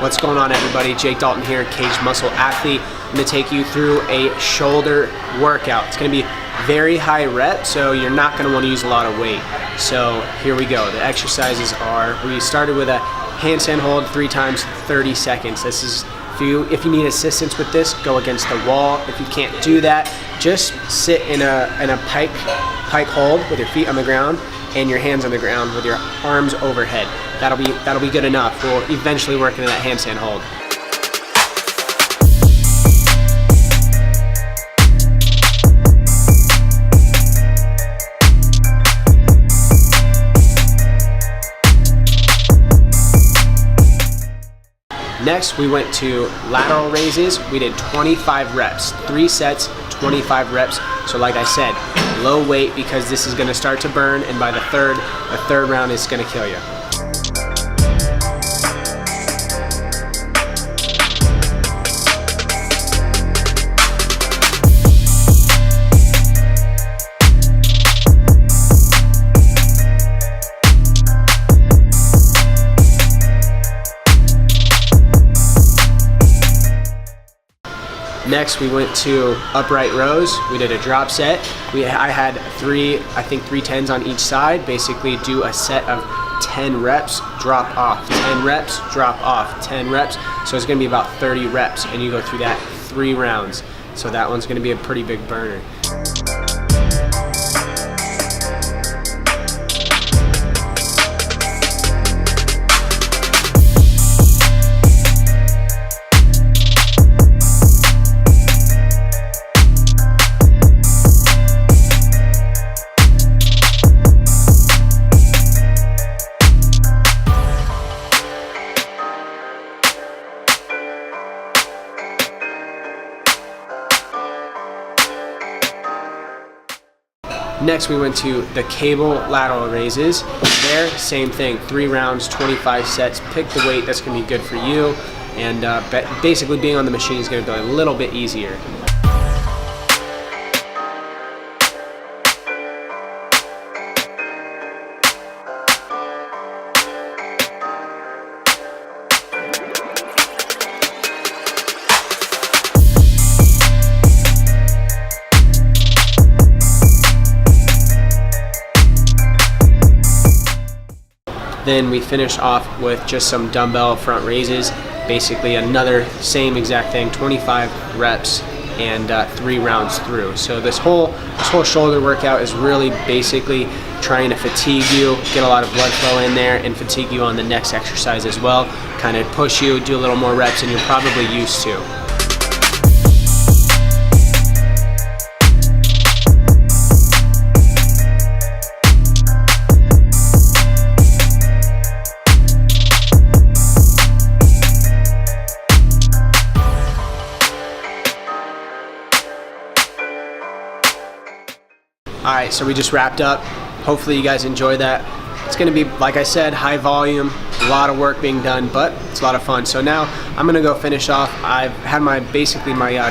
What's going on, everybody? Jake Dalton here, Caged Muscle Athlete. I'm going to take you through a shoulder workout. It's going to be very high rep, so you're not going to want to use a lot of weight. So here we go. The exercises are, we started with a handstand hold 3 times 30 seconds. This is, if you need assistance with this, go against the wall. If you can't do that, just sit in a pike hold with your feet on the ground and your hands on the ground with your arms overhead. That'll be good enough. We'll eventually work into that handstand hold. Next, we went to lateral raises. We did 25 reps, 3 sets, 25 reps. So like I said, low weight because this is gonna start to burn, and by the third round is gonna kill you. Next, we went to upright rows. We did a drop set. I had three 10s on each side. Basically do a set of 10 reps, drop off, 10 reps, drop off, 10 reps. So it's gonna be about 30 reps, and you go through that 3 rounds. So that one's gonna be a pretty big burner. Next, we went to the cable lateral raises. There, same thing, 3 rounds, 25 sets. Pick the weight that's gonna be good for you, and basically being on the machine is gonna be a little bit easier. Then we finish off with just some dumbbell front raises. Basically another same exact thing, 25 reps and 3 rounds through. So this whole shoulder workout is really basically trying to fatigue you, get a lot of blood flow in there, and fatigue you on the next exercise as well. Kind of push you, do a little more reps than you're probably used to. Alright, so we just wrapped up. Hopefully you guys enjoy that. It's going to be, like I said, high volume, a lot of work being done, but it's a lot of fun. So now I'm going to go finish off. I've had my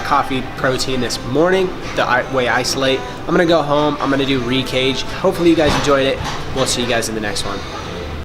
coffee protein this morning, the whey isolate. I'm going to go home. I'm going to do re-cage. Hopefully you guys enjoyed it. We'll see you guys in the next one.